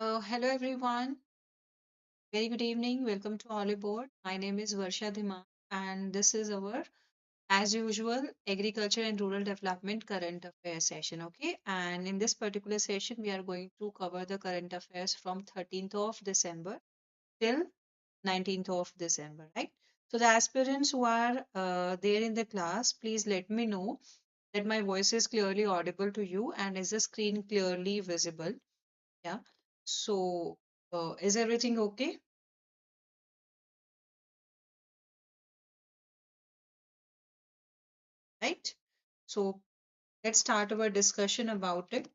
Hello everyone. Very good evening. Welcome to All Aboard. My name is Varsha Dhima, and this is our, as usual, agriculture and rural development current affairs session. Okay, and in this particular session, we are going to cover the current affairs from 13th of December till 19th of December, right? So the aspirants who are there in the class, please let me know that my voice is clearly audible to you and is the screen clearly visible. Yeah. So, is everything okay? Right? So, let's start our discussion about it.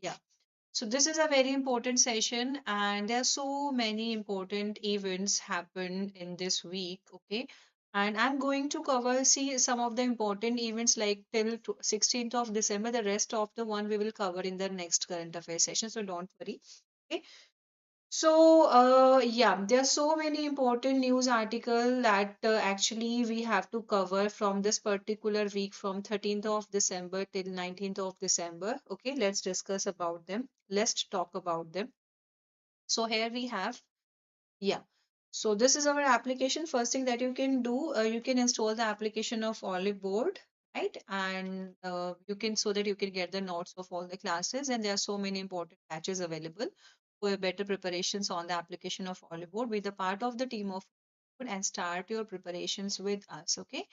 Yeah. So, this is a very important session, and there are so many important events happen in this week. Okay. And I'm going to cover, see some of the important events like till 16th of December. The rest of the one we will cover in the next current affairs session. So, don't worry. Okay. So, yeah, there are so many important news articles that actually we have to cover from this particular week from 13th of December till 19th of December. Okay, let's discuss about them. Let's talk about them. So here we have, yeah. So this is our application. First thing that you can do, you can install the application of Olive Board, right? And you can so that you can get the notes of all the classes. And there are so many important batches available for better preparations on the application of Olive Board. Be the part of the team of and start your preparations with us. Okay,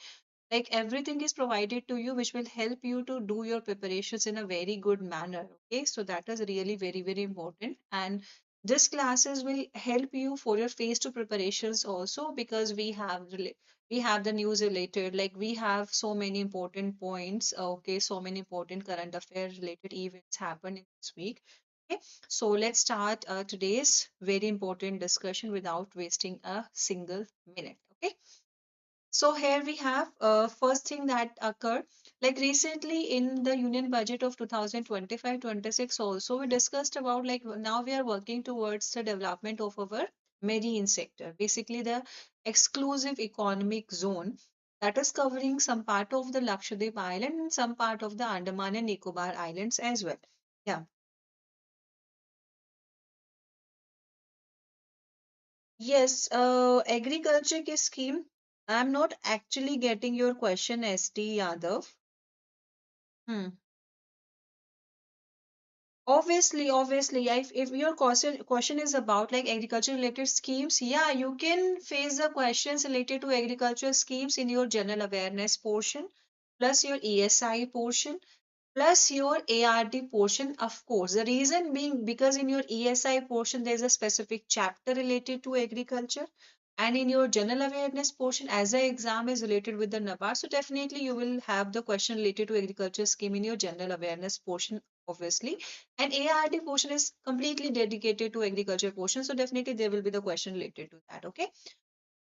like everything is provided to you which will help you to do your preparations in a very good manner. Okay, so that is really very important, and this classes will help you for your phase two preparations also, because we have the news related, like we have so many important points. Okay, so many important current affair related events happen in this week. Okay, so let's start today's very important discussion without wasting a single minute. Okay, so here we have first thing that occurred, like recently in the union budget of 2025-26 also we discussed about, like now we are working towards the development of our marine sector, basically the exclusive economic zone that is covering some part of the Lakshadweep island and some part of the Andaman and Nicobar islands as well. Yeah. Yes, agriculture ki scheme. I'm not actually getting your question, SD Yadav. Hmm. Obviously, if your question is about like agriculture related schemes, yeah, you can face the questions related to agricultural schemes in your general awareness portion, plus your ESI portion, plus your ARD portion, of course. The reason being because in your ESI portion, there's a specific chapter related to agriculture. And in your general awareness portion, as the exam is related with the NABARD, so definitely you will have the question related to agriculture scheme in your general awareness portion, obviously. And ARD portion is completely dedicated to agriculture portion, so definitely there will be the question related to that. Okay.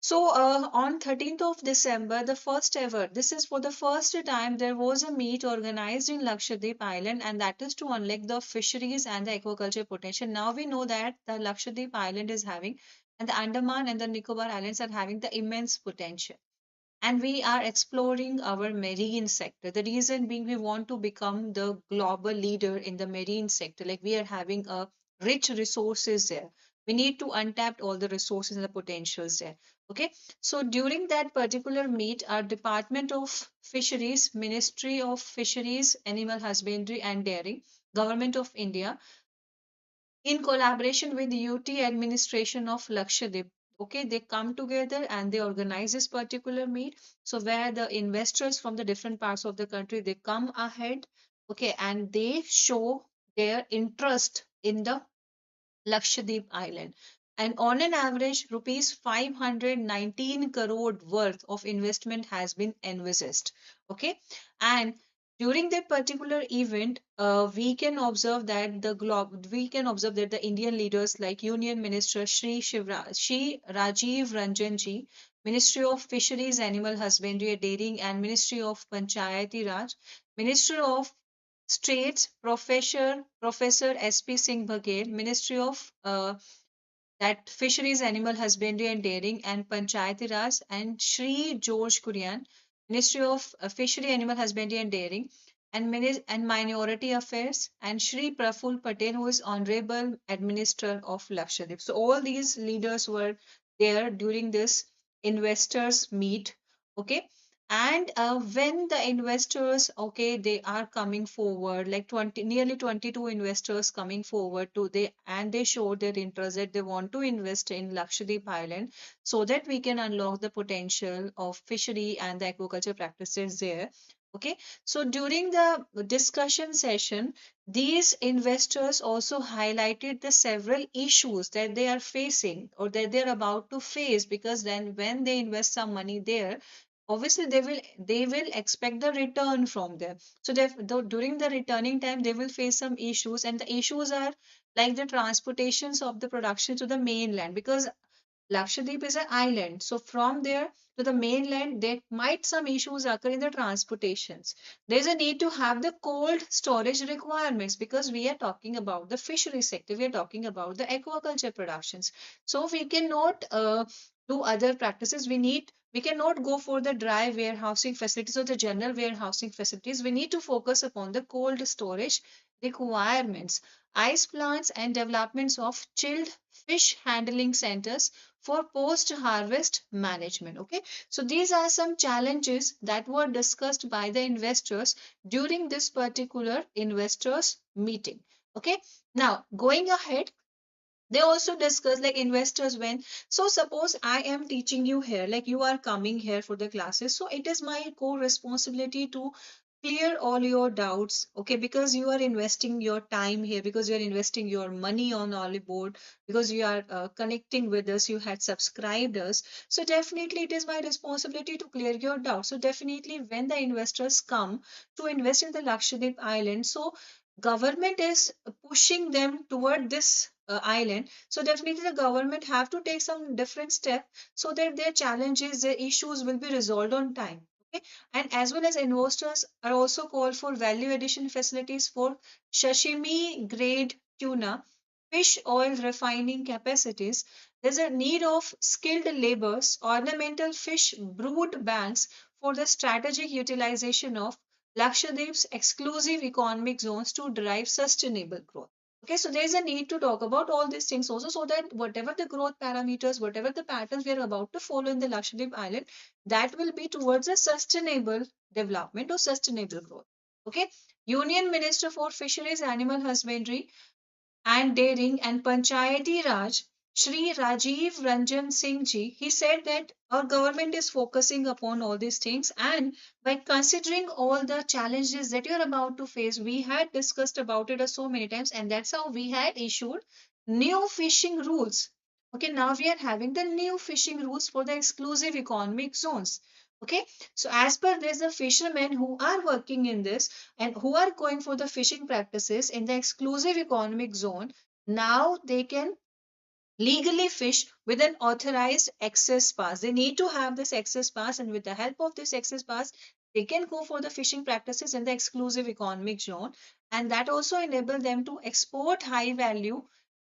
So on 13th of December, the first ever, this is for the first time, there was a meet organized in Lakshadweep Island, and that is to unlock the fisheries and the aquaculture potential. Now we know that the Lakshadweep Island is having, and the Andaman and the Nicobar Islands are having the immense potential. And we are exploring our marine sector. The reason being we want to become the global leader in the marine sector. Like we are having a rich resources there. We need to untap all the resources and the potentials there. Okay. So during that particular meet, our Department of Fisheries, Ministry of Fisheries, Animal Husbandry and Dairy, Government of India, in collaboration with UT administration of Lakshadweep. Okay, they come together and they organize this particular meet. So where the investors from the different parts of the country they come ahead, okay, and they show their interest in the Lakshadweep Island. And on an average, rupees 519 crore worth of investment has been envisaged. Okay. And during that particular event, we can observe that the Indian leaders like Union Minister Shri Rajiv Ranjan ji, Ministry of Fisheries, Animal Husbandry and Dairying, and Ministry of Panchayati Raj, Minister of States Professor S.P. Singh Baghel, Ministry of that Fisheries, Animal Husbandry and Dairying, and Panchayati Raj, and Shri George Kurian, Ministry of Fishery, Animal Husbandry and Dairying. and Minority Affairs, and Shri Praful Patel, who is Honorable Administrator of Lakshadweep. So all these leaders were there during this investors meet. Okay. And when the investors, okay, they are coming forward, like 20, nearly 22 investors coming forward to they, and they show their interest that they want to invest in Lakshadweep Island so that we can unlock the potential of fishery and the aquaculture practices there. Okay, so during the discussion session, these investors also highlighted the several issues that they are facing or that they're about to face, because then when they invest some money there, obviously they will expect the return from them. So during the returning time they will face some issues, and the issues are like the transportations of the production to the mainland, because Lakshadweep is an island. So from there to the mainland, there might some issues occur in the transportations. There's a need to have the cold storage requirements, because we are talking about the fishery sector. We are talking about the aquaculture productions. So we cannot do other practices. We cannot go for the dry warehousing facilities or the general warehousing facilities. We need to focus upon the cold storage requirements, ice plants, and developments of chilled fish handling centers for post harvest management. Okay, so these are some challenges that were discussed by the investors during this particular investors meeting. Okay, now going ahead, they also discuss like investors when, so suppose I am teaching you here, like you are coming here for the classes, so it is my core responsibility to clear all your doubts. Okay, because you are investing your time here, because you are investing your money on Olive Board, because you are connecting with us, you had subscribed us, so definitely it is my responsibility to clear your doubts. So definitely when the investors come to invest in the Lakshadweep Island, so government is pushing them toward this island, so definitely the government have to take some different step so that their challenges, their issues will be resolved on time. Okay, and as well as investors are also called for value addition facilities for sashimi grade tuna, fish oil refining capacities. There's a need of skilled laborers, ornamental fish brood banks for the strategic utilization of Lakshadweep's exclusive economic zones to drive sustainable growth. Okay, so there's a need to talk about all these things also, so that whatever the growth parameters, whatever the patterns we are about to follow in the Lakshadweep Island, that will be towards a sustainable development or sustainable growth. Okay, Union Minister for Fisheries, Animal Husbandry and Dairying and Panchayati Raj, Shri Rajiv Ranjan Singh ji, he said that our government is focusing upon all these things, and by considering all the challenges that you're about to face, we had discussed about it so many times, and that's how we had issued new fishing rules. Okay, now we are having the new fishing rules for the exclusive economic zones. Okay, so as per this, the fishermen who are working in this and who are going for the fishing practices in the exclusive economic zone, now they can legally fish with an authorized access pass. They need to have this access pass, and with the help of this access pass, they can go for the fishing practices in the exclusive economic zone, and that also enable them to export high value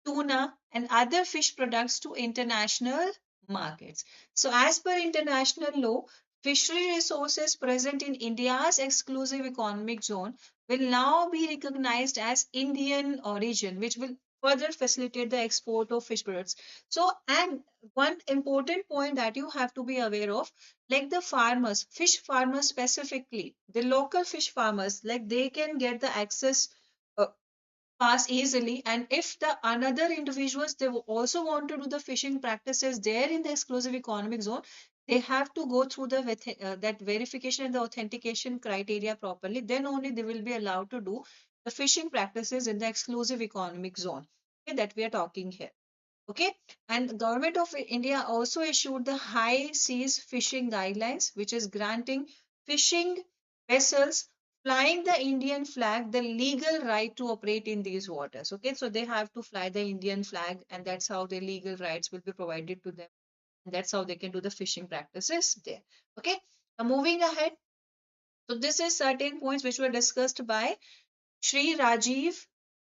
tuna and other fish products to international markets. So, as per international law, fishery resources present in India's exclusive economic zone will now be recognized as Indian origin, which will further facilitate the export of fish products. So, and one important point that you have to be aware of, like the farmers, fish farmers specifically, the local fish farmers, like they can get the access uh, pass easily, and if the another individuals they also want to do the fishing practices there in the exclusive economic zone, they have to go through the that verification and the authentication criteria properly, then only they will be allowed to do the fishing practices in the exclusive economic zone, okay, that we are talking here. Okay, and government of India also issued the high seas fishing guidelines, which is granting fishing vessels flying the Indian flag the legal right to operate in these waters. Okay, so they have to fly the Indian flag, and that's how their legal rights will be provided to them, and that's how they can do the fishing practices there. Okay, now moving ahead, so this is certain points which were discussed by Shri Rajiv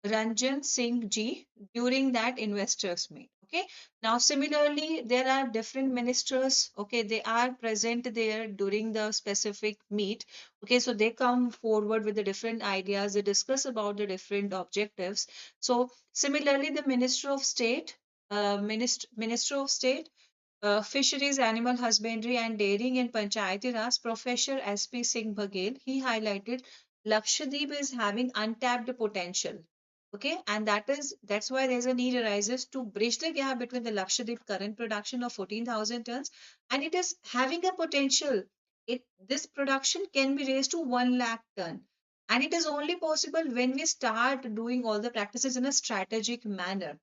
Ranjan Singh ji during that investors meet. Okay. Now, similarly, there are different ministers. Okay, they are present there during the specific meet. Okay, so they come forward with the different ideas. They discuss about the different objectives. So, similarly, the Minister of State, Fisheries, Animal Husbandry and Dairying in Panchayati Raj, Professor S.P. Singh Baghel, he highlighted Lakshadweep is having untapped potential. Okay, and that's why there's a need arises to bridge the gap between the Lakshadweep current production of 14,000 tons, and it is having a potential. This production can be raised to 1 lakh ton, and it is only possible when we start doing all the practices in a strategic manner.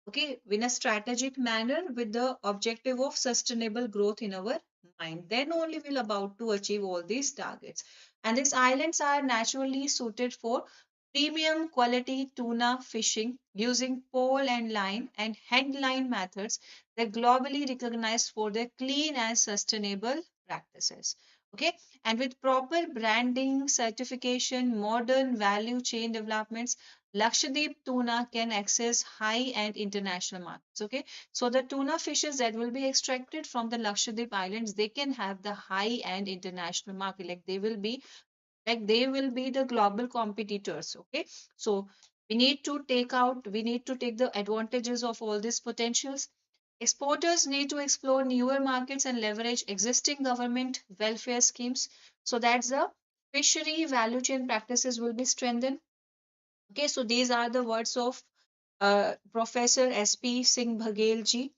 Okay, in a strategic manner with the objective of sustainable growth in our mind, then only we'll about to achieve all these targets. And these islands are naturally suited for premium quality tuna fishing using pole and line and headline methods that globally recognized for their clean and sustainable practices. Okay, and with proper branding, certification, modern value chain developments, Lakshadweep tuna can access high-end international markets. Okay, so the tuna fishes that will be extracted from the Lakshadweep Islands, they can have the high-end international market. They will be the global competitors. Okay, so we need to take the advantages of all these potentials. Exporters need to explore newer markets and leverage existing government welfare schemes so that the fishery value chain practices will be strengthened. Okay, so these are the words of Professor S.P. Singh Baghel ji.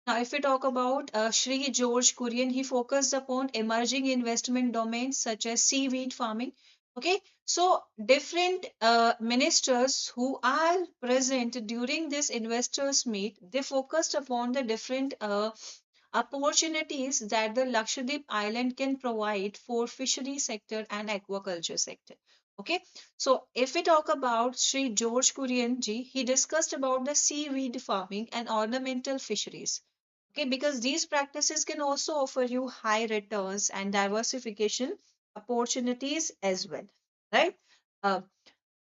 Now, if we talk about Shri George Kurian, he focused upon emerging investment domains such as seaweed farming. Okay, so different ministers who are present during this investors meet, they focused upon the different opportunities that the Lakshadweep island can provide for fishery sector and aquaculture sector. Okay, so if we talk about Sri George Kurian ji, he discussed about the seaweed farming and ornamental fisheries. Okay, because these practices can also offer you high returns and diversification opportunities as well, right? Uh,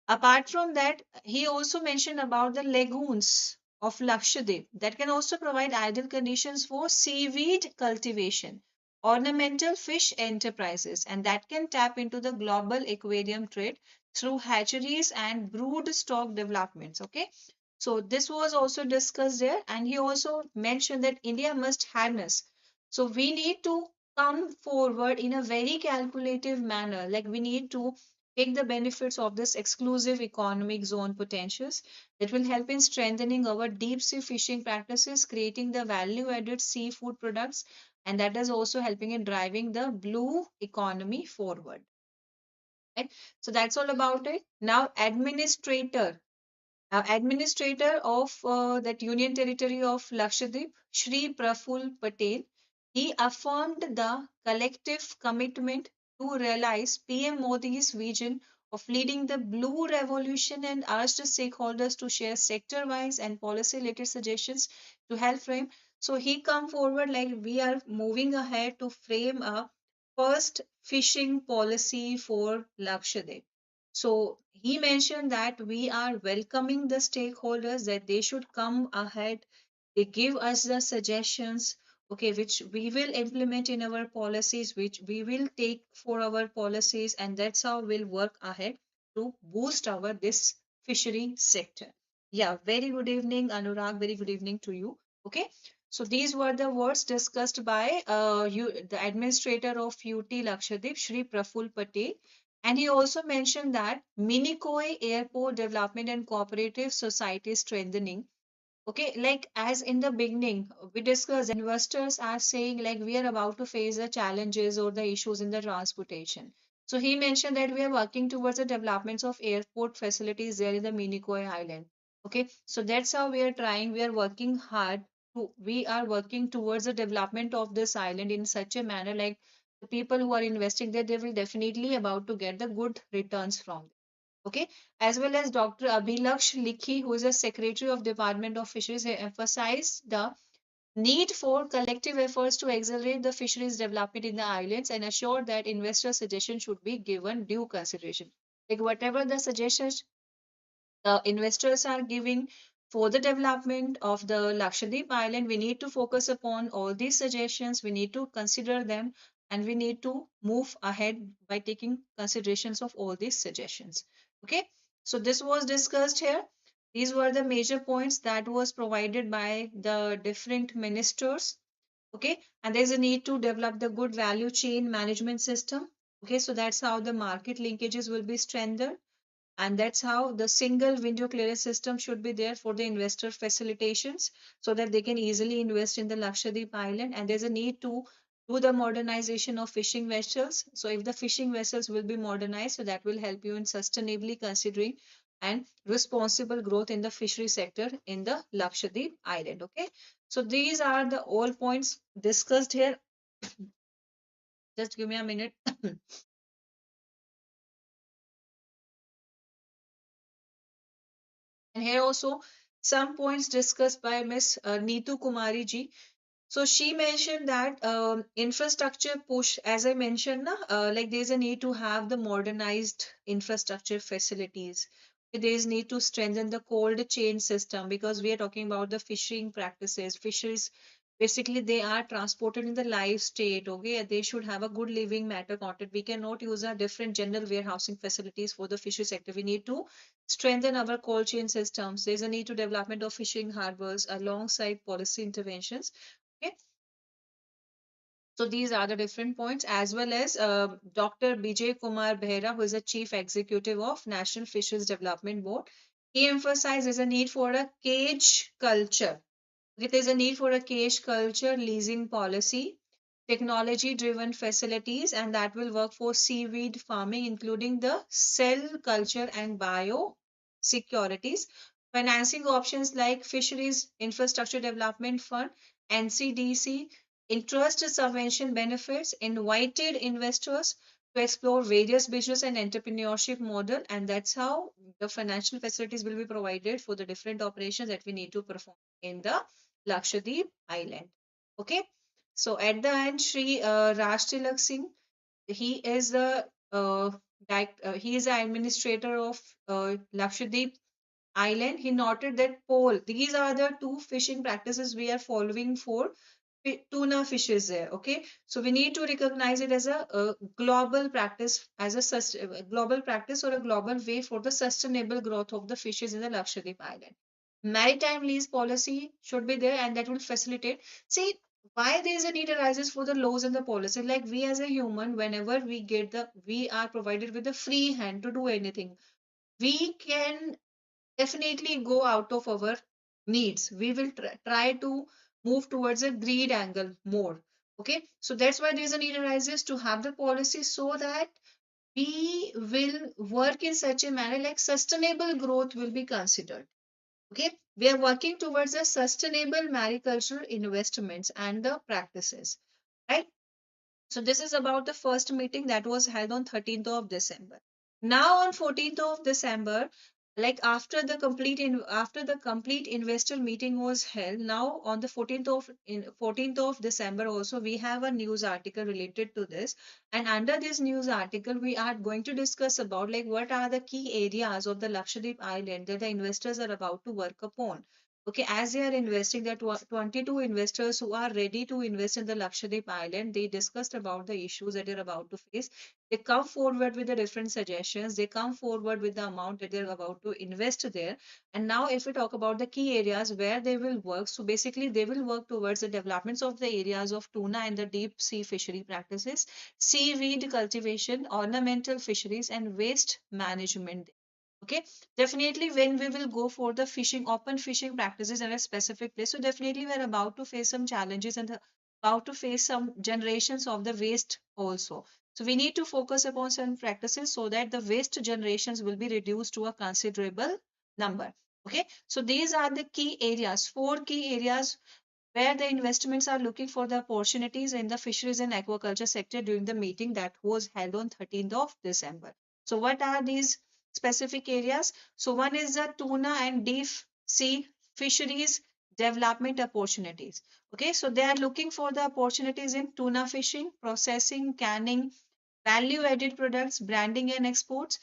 Apart from that, he also mentioned about the lagoons of Lakshadweep that can also provide ideal conditions for seaweed cultivation, ornamental fish enterprises, and that can tap into the global aquarium trade through hatcheries and brood stock developments. Okay, so this was also discussed there, and he also mentioned that India must harness. So we need to come forward in a very calculative manner, like we need to take the benefits of this exclusive economic zone potentials that will help in strengthening our deep sea fishing practices, creating the value added seafood products, and that is also helping in driving the blue economy forward. Right? So that's all about it. Now, administrator of that Union Territory of Lakshadweep, Shri Praful Patel, he affirmed the collective commitment to realize PM Modi's vision of leading the blue revolution and urged stakeholders to share sector-wise and policy-related suggestions to help frame. So he come forward like we are moving ahead to frame a first fishing policy for Lakshadweep. So he mentioned that we are welcoming the stakeholders that they should come ahead. They give us the suggestions, okay, which we will implement in our policies, which we will take for our policies, and that's how we'll work ahead to boost our this fishery sector. Yeah, very good evening, Anurag. Very good evening to you. Okay. So these were the words discussed by the administrator of UT Lakshadweep, Shri Praful Patel, and he also mentioned that Minikoi Airport Development and Cooperative Society strengthening. Okay, like as in the beginning, we discussed investors are saying like we are about to face the challenges or the issues in the transportation. So he mentioned that we are working towards the developments of airport facilities there in the Minikoi Island. Okay, so that's how we are trying. We are working hard we are working towards the development of this island in such a manner like the people who are investing there, they will definitely about to get the good returns from. Okay, as well as Dr. Abhilaksh Likhi, who is a secretary of Department of Fisheries, emphasized the need for collective efforts to accelerate the fisheries development in the islands and assure that investor suggestions should be given due consideration. Like whatever the suggestions the investors are giving for the development of the Lakshadweep Island, we need to focus upon all these suggestions, we need to consider them, and we need to move ahead by taking considerations of all these suggestions. Okay, so this was discussed here. These were the major points that was provided by the different ministers. Okay, and there's a need to develop the good value chain management system. Okay, so that's how the market linkages will be strengthened, and that's how the single window clearance system should be there for the investor facilitations so that they can easily invest in the Lakshadweep Island. And there's a need to do the modernization of fishing vessels. So if the fishing vessels will be modernized, so that will help you in sustainably considering and responsible growth in the fishery sector in the Lakshadweep Island. Okay, so these are the all points discussed here. Just give me a minute. And here also some points discussed by Miss Neetu Kumari ji. So she mentioned that infrastructure push, as I mentioned, na, like there's a need to have the modernized infrastructure facilities. There's need to strengthen the cold chain system because we are talking about the fishing practices. Fisheries, basically, they are transported in the live state. Okay, they should have a good living matter content. We cannot use a different general warehousing facilities for the fishery sector. We need to strengthen our cold chain systems. There's a need to development of fishing harbors alongside policy interventions. Okay, so these are the different points, as well as Dr. Bijay Kumar Behra, who is the Chief Executive of National Fisheries Development Board. He emphasizes a need for a cage culture. There is a need for a cage culture leasing policy, technology driven facilities, and that will work for seaweed farming, including the cell culture and bio securities. Financing options like Fisheries Infrastructure Development Fund, NCDC, interest subvention benefits, invited investors to explore various business and entrepreneurship model, and that's how the financial facilities will be provided for the different operations that we need to perform in the Lakshadweep Island. Okay, so at the end, Sri Raj Tilak Singh, he is the he is the administrator of Lakshadweep Island. He noted that pole. These are the two fishing practices we are following for tuna fishes there. Okay, so we need to recognize it as a global practice, as a global practice or a global way for the sustainable growth of the fishes in the Lakshadweep Island. Maritime lease policy should be there, and that will facilitate. See, why there is a need arises for the laws and the policy. Like we as a human, whenever we are provided with a free hand to do anything, we can definitely go out of our needs. We will try to move towards a greed angle more. Okay, so that's why there's a need arises to have the policy so that we will work in such a manner like sustainable growth will be considered. Okay, we are working towards a sustainable mariculture investments and the practices, right? So this is about the first meeting that was held on 13th of December. Now on 14th of December, like after the complete investor meeting was held, now on the 14th of December also we have a news article related to this. And under this news article, we are going to discuss about like what are the key areas of the Lakshadweep Island that the investors are about to work upon. Okay, as they are investing, there are 22 investors who are ready to invest in the Lakshadweep Island. They discussed about the issues that they're about to face. They come forward with the different suggestions. They come forward with the amount that they're about to invest there. And now, if we talk about the key areas where they will work, so basically they will work towards the developments of the areas of tuna and the deep sea fishery practices, seaweed cultivation, ornamental fisheries, and waste management. Okay, definitely when we will go for the fishing, open fishing practices in a specific place, so definitely we're about to face some challenges and about to face some generations of the waste also. So we need to focus upon certain practices so that the waste generations will be reduced to a considerable number. Okay, so these are the key areas, four key areas where the investments are looking for the opportunities in the fisheries and aquaculture sector during the meeting that was held on 13th of December. So what are these specific areas? So one is the tuna and deep sea fisheries development opportunities. Okay, so they are looking for the opportunities in tuna fishing, processing, canning, value added products, branding and exports,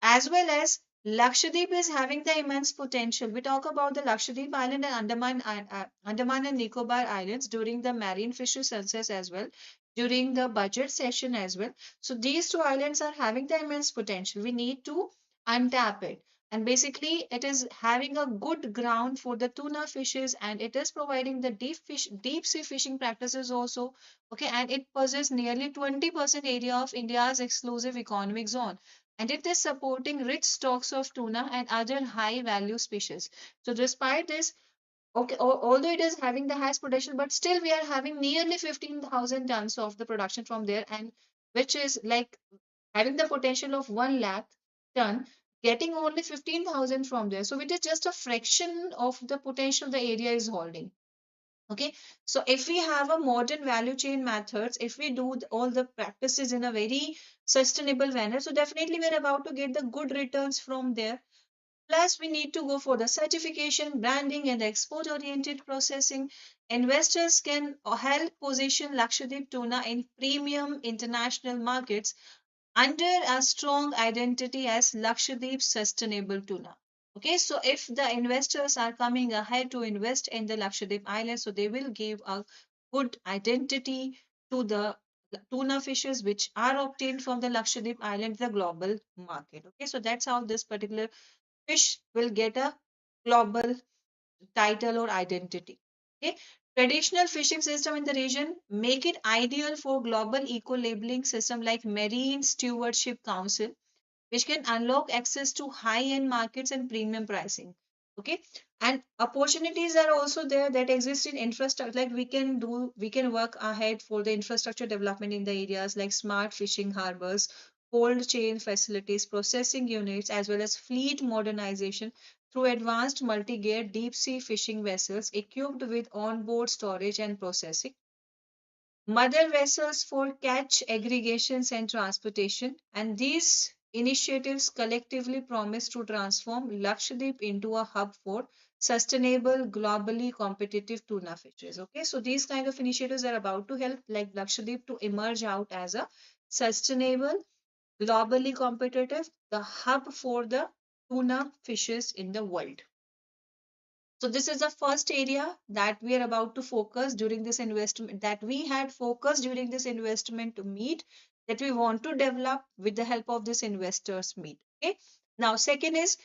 as well as Lakshadweep is having the immense potential. We talk about the Lakshadweep Island and Andaman and Nicobar Islands during the marine fisheries census as well, during the budget session as well. So these two islands are having the immense potential. We need to untap it. And basically, it is having a good ground for the tuna fishes, and it is providing the deep sea fishing practices also. Okay, and it possesses nearly 20% area of India's exclusive economic zone, and it is supporting rich stocks of tuna and other high value species. So despite this, okay, although it is having the highest potential, but still we are having nearly 15,000 tons of the production from there, and which is like having the potential of 1 lakh ton, getting only 15,000 from there. So it is just a fraction of the potential the area is holding. Okay, so if we have a modern value chain methods, if we do all the practices in a very sustainable manner, so definitely we're about to get the good returns from there. Plus, we need to go for the certification, branding, and export oriented processing. Investors can help position Lakshadweep tuna in premium international markets under a strong identity as Lakshadweep Sustainable Tuna. Okay, so if the investors are coming ahead to invest in the Lakshadweep Island, so they will give a good identity to the tuna fishes which are obtained from the Lakshadweep Island, the global market. Okay, so that's how this particular fish will get a global title or identity. Okay. Traditional fishing system in the region make it ideal for global eco-labeling system like Marine Stewardship Council, which can unlock access to high-end markets and premium pricing. Okay, and opportunities are also there that exist in infrastructure. Like we can work ahead for the infrastructure development in the areas like smart fishing harbors, cold chain facilities, processing units, as well as fleet modernization through advanced multi-gear deep sea fishing vessels equipped with onboard storage and processing, mother vessels for catch aggregations and transportation, and these initiatives collectively promise to transform Lakshadweep into a hub for sustainable, globally competitive tuna fisheries. Okay, so these kind of initiatives are about to help like Lakshadweep to emerge out as a sustainable, globally competitive, the hub for the tuna fishes in the world. So this is the first area that we are about to focus during this investment, that we had focused during this investment to meet, that we want to develop with the help of this investors meet. Okay. Now, second is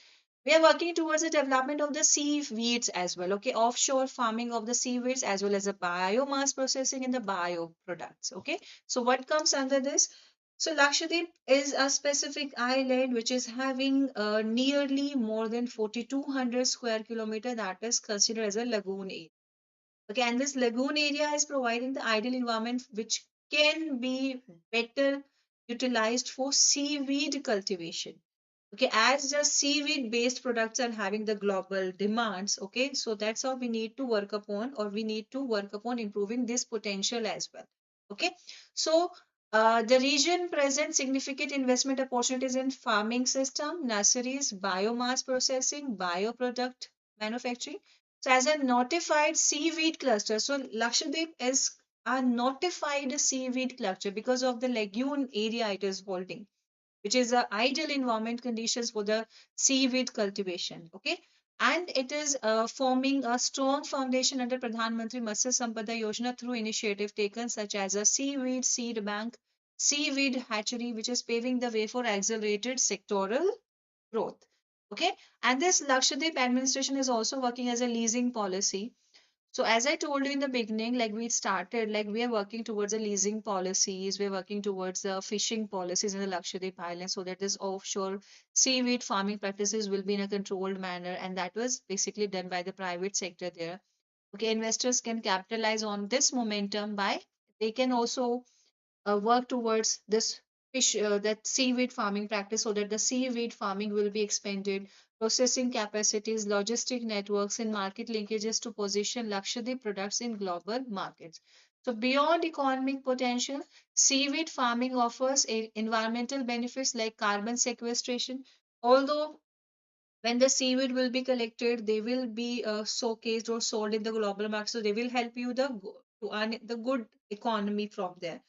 we are working towards the development of the seaweeds as well. Okay, offshore farming of the seaweeds as well as the biomass processing and the bio products. Okay, so what comes under this? So Lakshadweep is a specific island which is having nearly more than 4,200 square kilometer that is considered as a lagoon area. Okay, and this lagoon area is providing the ideal environment which can be better utilized for seaweed cultivation. Okay, as the seaweed based products are having the global demands, okay, so that's how we need to work upon, or we need to work upon improving this potential as well. Okay, so the region presents significant investment opportunities in farming system, nurseries, biomass processing, bioproduct manufacturing. So as a notified seaweed cluster, so Lakshadweep is a notified seaweed cluster because of the lagoon area it is holding, which is the ideal environment conditions for the seaweed cultivation. Okay, and it is forming a strong foundation under Pradhan Mantri Matsya Sampada Yojana through initiative taken such as a seaweed seed bank, seaweed hatchery, which is paving the way for accelerated sectoral growth. Okay, and this Lakshadweep administration is also working as a leasing policy. So as I told you in the beginning, like we started, like we are working towards the leasing policies, we're working towards the fishing policies in the Lakshadweep Islands so that this offshore seaweed farming practices will be in a controlled manner. And that was basically done by the private sector there. Okay, investors can capitalize on this momentum by, they can also work towards this fish that seaweed farming practice so that the seaweed farming will be expanded, processing capacities, logistic networks, and market linkages to position Lakshadweep products in global markets. So beyond economic potential, seaweed farming offers environmental benefits like carbon sequestration. Although when the seaweed will be collected, they will be showcased or sold in the global market, so they will help you to earn the good economy from there,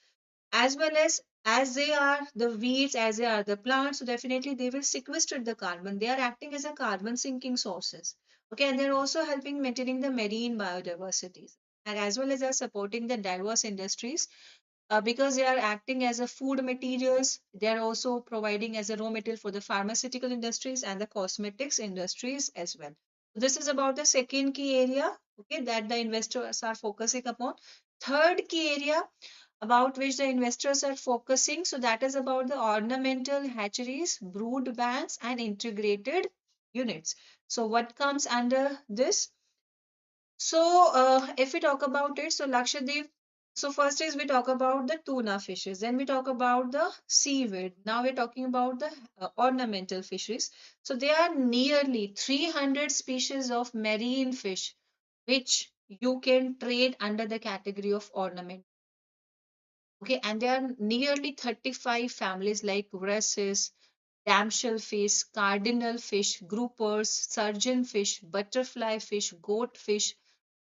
as well as as they are the weeds, as they are the plants, so definitely they will sequester the carbon. They are acting as a carbon sinking sources. Okay, and they're also helping maintaining the marine biodiversity, and as well as are supporting the diverse industries because they are acting as a food materials. They are also providing as a raw material for the pharmaceutical industries and the cosmetics industries as well. This is about the second key area, okay, that the investors are focusing upon. Third key area about which the investors are focusing, so that is about the ornamental hatcheries, brood banks, and integrated units. So what comes under this? So, if we talk about it, so Lakshadweep, so first is we talk about the tuna fishes, then we talk about the seaweed. Now we're talking about the ornamental fisheries. So, there are nearly 300 species of marine fish which you can trade under the category of ornament. Okay, and there are nearly 35 families like wresses, damselfish, cardinal fish, groupers, surgeon fish, butterfly fish, goat fish,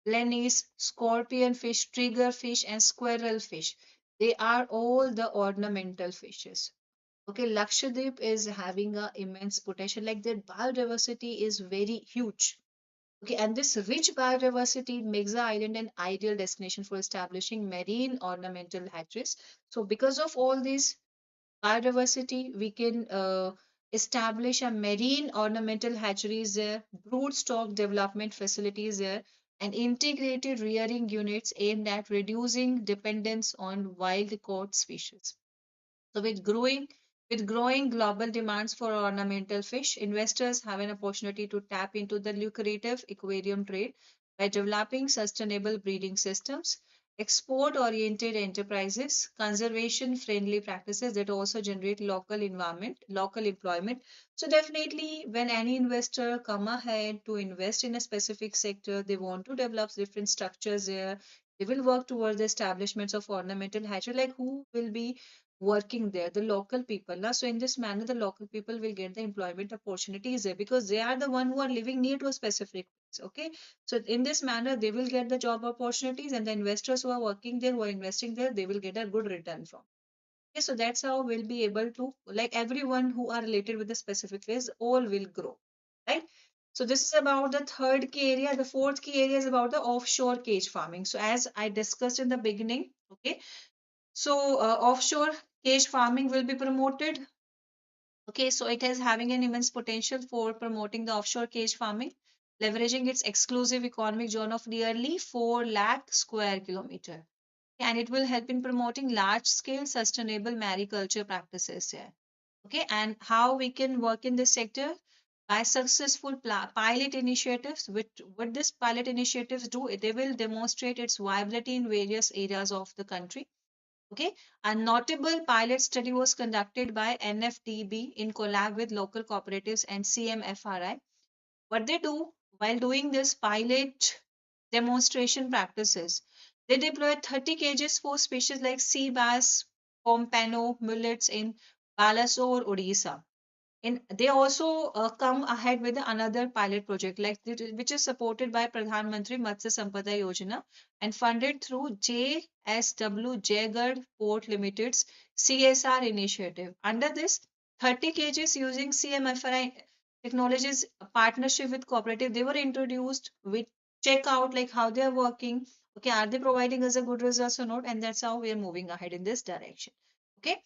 blennies, scorpion fish, trigger fish, and squirrel fish. They are all the ornamental fishes. Okay, Lakshadweep is having a immense potential, like their biodiversity is very huge. Okay, and this rich biodiversity makes the island an ideal destination for establishing marine ornamental hatcheries. So, because of all these biodiversity, we can establish a marine ornamental hatcheries there, brood stock development facilities there, and integrated rearing units aimed at reducing dependence on wild caught species. So with growing global demands for ornamental fish, investors have an opportunity to tap into the lucrative aquarium trade by developing sustainable breeding systems, export-oriented enterprises, conservation-friendly practices that also generate local employment. So definitely, when any investor come ahead to invest in a specific sector, they want to develop different structures there. They will work towards the establishments of ornamental hatchery, like who will be working there, the local people. Now, so in this manner, the local people will get the employment opportunities there because they are the one who are living near to a specific place. Okay, so in this manner, they will get the job opportunities, and the investors who are working there, who are investing there, they will get a good return from. Okay, so that's how we'll be able to, like everyone who are related with the specific place, all will grow, right? So this is about the third key area. The fourth key area is about the offshore cage farming. So as I discussed in the beginning, okay, so offshore cage farming will be promoted. Okay, so it is having an immense potential for promoting the offshore cage farming, leveraging its exclusive economic zone of nearly 4 lakh square kilometer. And it will help in promoting large scale sustainable mariculture practices here. Okay, and how we can work in this sector by successful pilot initiatives. What this pilot initiatives do, they will demonstrate its viability in various areas of the country. Okay, a notable pilot study was conducted by NFDB in collab with local cooperatives and CMFRI. What they do while doing this pilot demonstration practices, they deployed 30 cages for species like sea bass, pompano, mullets in Balasore, Odisha. And they also come ahead with another pilot project which is supported by Pradhan Mantri Matsya Sampada Yojana and funded through JSW Jaigarh Port Limited's CSR initiative. Under this, 30 kgs using CMFRI technologies partnership with cooperative, they were introduced. We check out like how they are working. Okay, are they providing us a good results or not? And that's how we are moving ahead in this direction. Okay,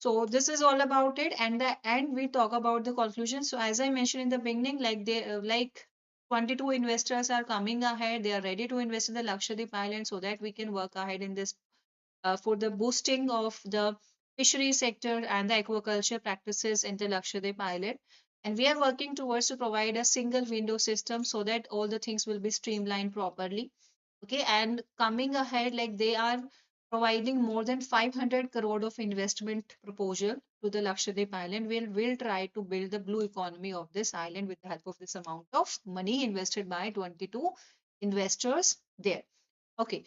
so this is all about it, and the end we talk about the conclusion. So as I mentioned in the beginning, like they like 22 investors are coming ahead. They are ready to invest in the Lakshadweep Island so that we can work ahead in this for the boosting of the fishery sector and the aquaculture practices in the Lakshadweep Island. And we are working towards to provide a single window system so that all the things will be streamlined properly. Okay, and coming ahead, like they are providing more than 500 crore of investment proposal to the Lakshadweep Island. We'll try to build the blue economy of this island with the help of this amount of money invested by 22 investors there. Okay,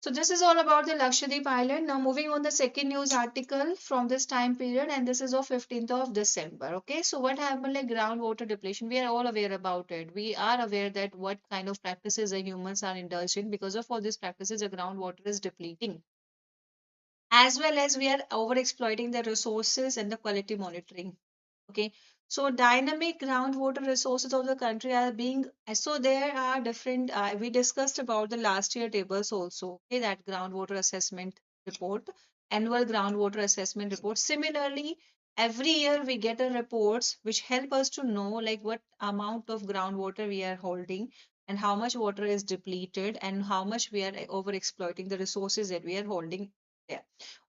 so this is all about the Lakshadweep Island. Now moving on the second news article from this time period, and this is of 15th of December. Okay, so what happened like groundwater depletion? We are all aware about it. We are aware that what kind of practices the humans are indulged in. Because of all these practices, the groundwater is depleting. as well as we are over exploiting the resources and the quality monitoring. Okay, so dynamic groundwater resources of the country are being, so there are different, we discussed about the last year tables also, okay, that groundwater assessment report, annual groundwater assessment report. Similarly, every year we get a reports which help us to know like what amount of groundwater we are holding and how much water is depleted and how much we are over exploiting the resources that we are holding there.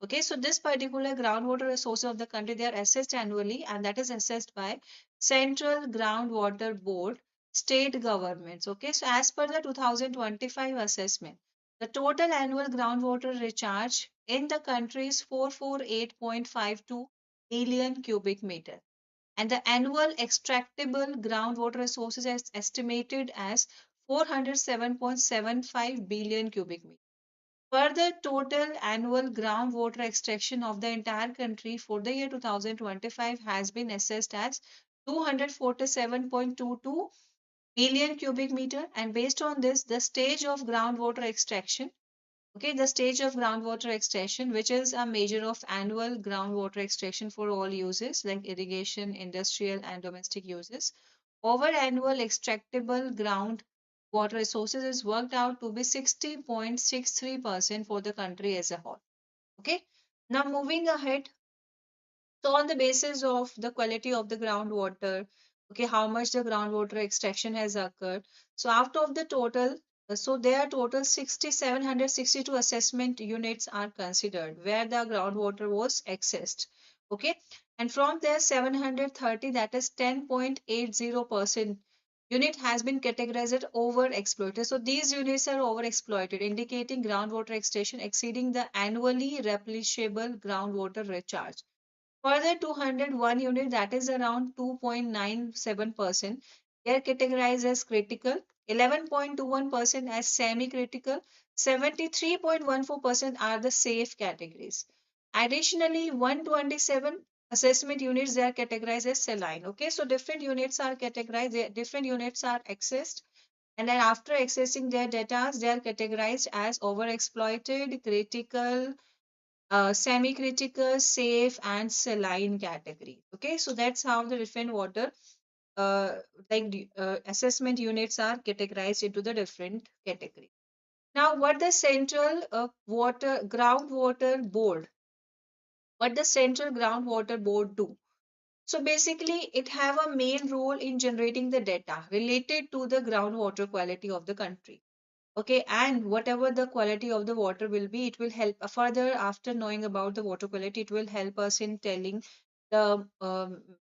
Okay, so this particular groundwater resources of the country, they are assessed annually, and that is assessed by Central Groundwater Board, state governments. Okay, so as per the 2025 assessment, the total annual groundwater recharge in the country is 448.52 billion cubic meter, and the annual extractable groundwater resources is estimated as 407.75 billion cubic meter. Further, total annual groundwater extraction of the entire country for the year 2025 has been assessed as 247.22 billion cubic meter. And based on this, the stage of groundwater extraction, okay, the stage of groundwater extraction, which is a measure of annual groundwater extraction for all uses like irrigation, industrial, and domestic uses, over annual extractable groundwater resources is worked out to be 60.63% for the country as a whole. Okay. Now moving ahead, so on the basis of the quality of the groundwater, okay, how much the groundwater extraction has occurred. So out of the total, so there are total 6,762 assessment units are considered where the groundwater was accessed. Okay, and from there 730, that is 10.80% unit has been categorized as overexploited. So these units are overexploited, indicating groundwater extraction exceeding the annually replenishable groundwater recharge. Further, 201 unit, that is around 2.97%, they are categorized as critical, 11.21% as semi-critical, 73.14% are the safe categories. Additionally, 127 assessment units, they are categorized as saline. Okay, so different units are categorized, different units are accessed, and then after accessing their data, they are categorized as overexploited, critical, semi-critical, safe, and saline category. Okay, so that's how the different water assessment units are categorized into the different category. Now, what the Central Groundwater Board do? So basically, it have a main role in generating the data related to the groundwater quality of the country. Okay, and whatever the quality of the water will be, it will help further. After knowing about the water quality, it will help us in telling the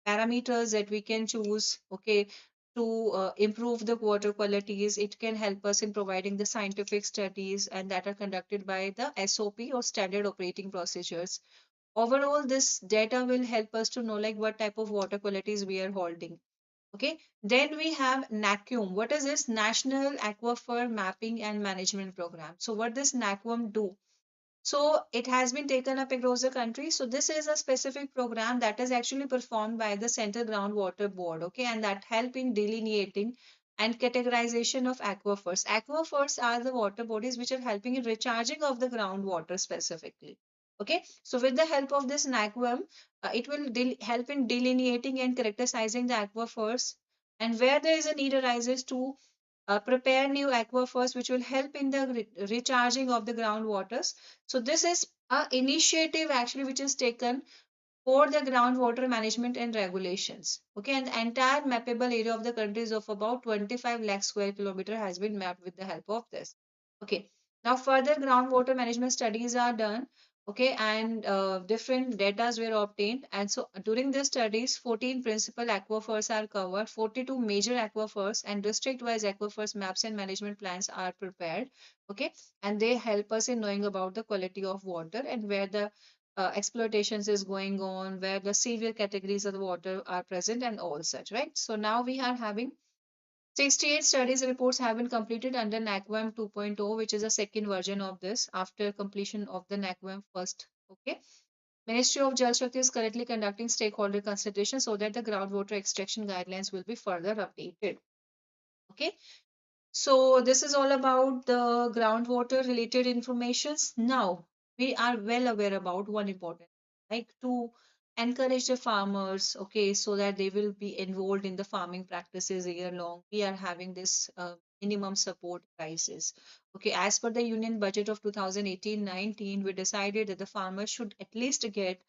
parameters that we can choose, okay, to improve the water qualities. It can help us in providing the scientific studies and that are conducted by the SOP or standard operating procedures. Overall, this data will help us to know like what type of water qualities we are holding. Okay, then we have NACUM. What is this? National Aquifer Mapping and Management Program. So what does NACUM do? So it has been taken up across the country. So this is a specific program that is actually performed by the Central Groundwater Board, okay, and that help in delineating and categorization of aquifers. Aquifers are the water bodies which are helping in recharging of the groundwater specifically. Okay, so with the help of this NACUM, it will help in delineating and characterizing the aquifers, and where there is a need arises to prepare new aquifers which will help in the recharging of the groundwaters. So this is a initiative actually which is taken for the groundwater management and regulations. Okay, and the entire mappable area of the country is of about 25 lakh square kilometer has been mapped with the help of this. Okay, now further groundwater management studies are done. Okay, and different data were obtained. And so during these studies, 14 principal aquifers are covered, 42 major aquifers and district-wise aquifers maps and management plans are prepared. Okay, and they help us in knowing about the quality of water and where the exploitations is going on, where the severe categories of the water are present and all such, right? So now we are having 68 studies reports have been completed under NACVAM 2.0, which is a second version of this after completion of the NACVAM first. Okay. Ministry of Jal Shakti is currently conducting stakeholder consultation so that the groundwater extraction guidelines will be further updated. Okay. So this is all about the groundwater related informations. Now, we are well aware about one important, like to encourage the farmers, okay, so that they will be involved in the farming practices year long. We are having this minimum support prices. Okay, as per the union budget of 2018-19, we decided that the farmers should at least get,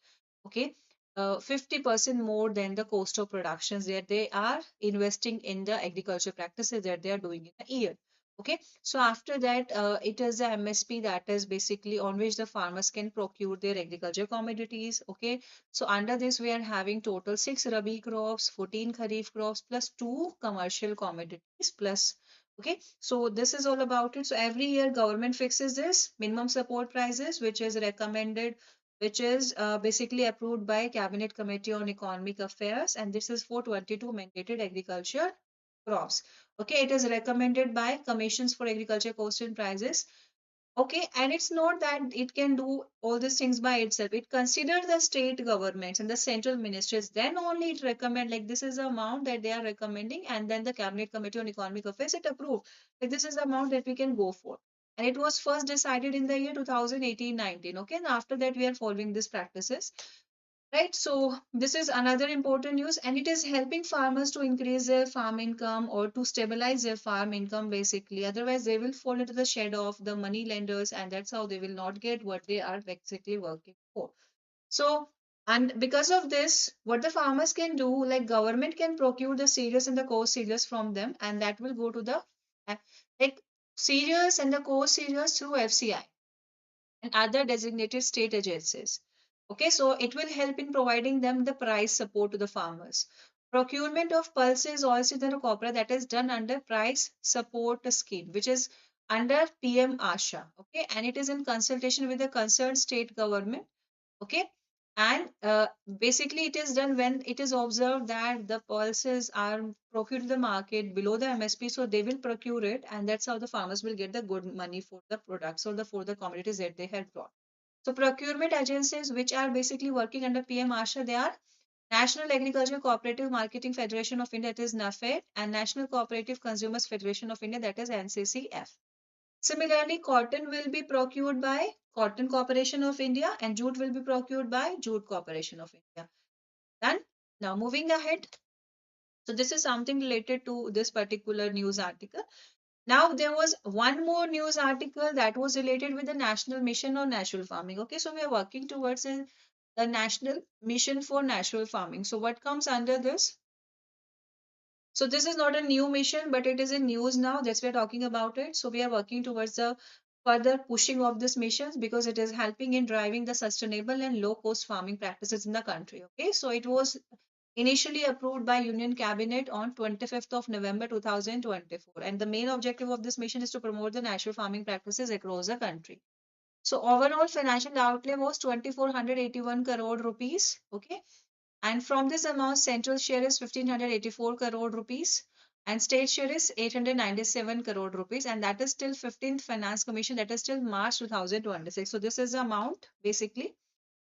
okay, 50% more than the cost of productions that they are investing in the agriculture practices that they are doing in a year. Okay, so after that, it is the MSP, that is basically on which the farmers can procure their agriculture commodities. Okay, so under this, we are having total 6 Rabi crops, 14 Kharif crops, plus 2 commercial commodities, plus. Okay, so this is all about it. So every year, government fixes this minimum support prices, which is recommended, which is basically approved by Cabinet Committee on Economic Affairs, and this is for 22 mandated agriculture crops. Okay, it is recommended by Commissions for Agriculture Cost and Prices. Okay, and it's not that it can do all these things by itself. It considers the state governments and the central ministries. Then only it recommend, like this is the amount that they are recommending, and then the Cabinet Committee on Economic Affairs it approve. Like this is the amount that we can go for. And it was first decided in the year 2018-19. Okay, and after that we are following these practices. Right, so this is another important news, and it is helping farmers to increase their farm income or to stabilize their farm income basically. Otherwise, they will fall into the shed of the money lenders, and that's how they will not get what they are basically working for. So, and because of this, what the farmers can do, like government can procure the cereals and the coarse cereals from them, and that will go to the uh, like cereals and the coarse cereals through FCI and other designated state agencies. Okay, so it will help in providing them the price support to the farmers. Procurement of pulses, oilseeds, and copra, that is done under price support scheme, which is under PM ASHA. Okay, and it is in consultation with the concerned state government. Okay, and basically it is done when it is observed that the pulses are procured in the market below the MSP, so they will procure it, and that's how the farmers will get the good money for the products or the for the commodities that they have brought. So procurement agencies which are basically working under PM ASHA, they are National Agriculture Cooperative Marketing Federation of India, that is NAFED, and National Cooperative Consumers Federation of India, that is NCCF. Similarly, cotton will be procured by Cotton Corporation of India, and jute will be procured by Jute Corporation of India. Done. Now moving ahead. So this is something related to this particular news article. Now there was one more news article that was related with the National Mission on Natural Farming. Okay, so we are working towards the National Mission for Natural Farming. So what comes under this? So this is not a new mission, but it is in news now. That's why we're talking about it. So we are working towards the further pushing of this missions because it is helping in driving the sustainable and low cost farming practices in the country. Okay, so it was initially approved by Union Cabinet on 25th of November 2024, and the main objective of this mission is to promote the natural farming practices across the country. So overall financial outlay was 2481 crore rupees. Okay, and from this amount, central share is 1584 crore rupees and state share is 897 crore rupees. And that is till 15th Finance Commission, that is till March 2026. So this is the amount basically.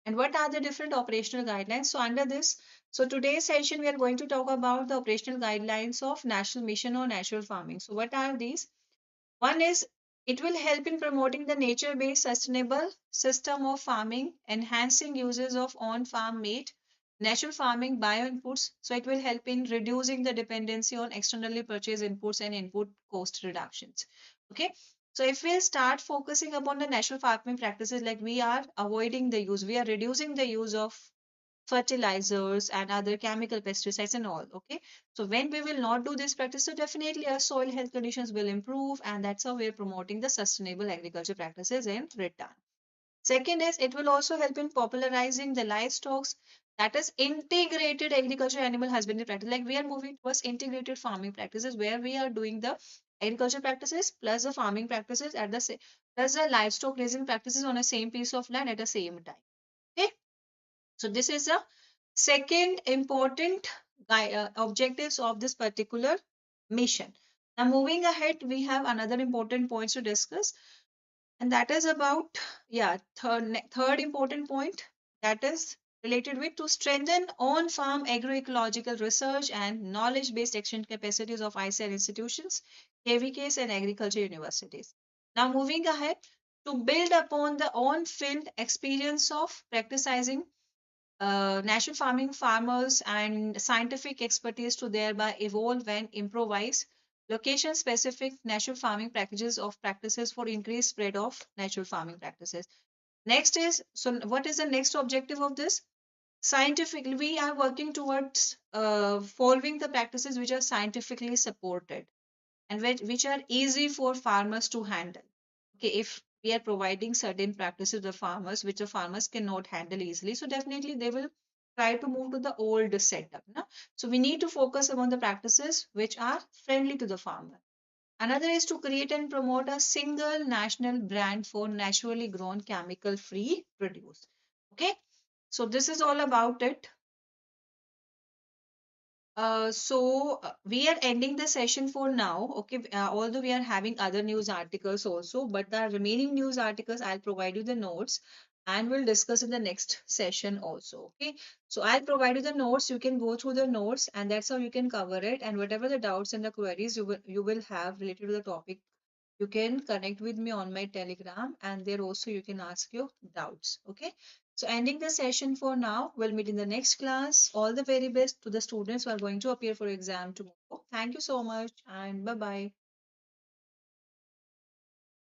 And what are the different operational guidelines? So under this, so today's session, we are going to talk about the operational guidelines of National Mission on Natural Farming. So what are these? One is it will help in promoting the nature-based sustainable system of farming, enhancing uses of on-farm made natural farming bio-inputs. So it will help in reducing the dependency on externally purchased inputs and input cost reductions. Okay. So if we start focusing upon the natural farming practices, like we are avoiding the use, we are reducing the use of fertilizers and other chemical pesticides and all. Okay, so when we will not do this practice, so definitely our soil health conditions will improve, and that's how we're promoting the sustainable agriculture practices in return. Second is it will also help in popularizing the livestock, that is integrated agriculture animal husbandry practice. Like we are moving towards integrated farming practices where we are doing the agriculture practices plus the farming practices at the same, plus the livestock raising practices on a same piece of land at the same time. Okay, so this is the second important objectives of this particular mission. Now moving ahead, we have another important points to discuss, and that is about, yeah, third important point, that is related with to strengthen on-farm agroecological research and knowledge-based action capacities of ICR institutions, KVKs, and agriculture universities. Now moving ahead, to build upon the on-field experience of practicing natural farming farmers and scientific expertise to thereby evolve and improvise location specific natural farming practices for increased spread of natural farming practices. Next is, so what is the next objective of this? Scientifically, we are working towards following the practices which are scientifically supported and which are easy for farmers to handle. Okay, if we are providing certain practices to the farmers which the farmers cannot handle easily, so definitely they will try to move to the old setup. No? So we need to focus on the practices which are friendly to the farmer. Another is to create and promote a single national brand for naturally grown chemical free produce. Okay, so this is all about it. We are ending the session for now. Okay, although we are having other news articles also, but the remaining news articles I'll provide you the notes and we'll discuss in the next session also. Okay, so I'll provide you the notes. You can go through the notes, and that's how you can cover it. And whatever the doubts and the queries you will have related to the topic, you can connect with me on my Telegram, and there also you can ask your doubts. Okay. So ending the session for now. We'll meet in the next class. All the very best to the students who are going to appear for exam tomorrow. Thank you so much and bye bye.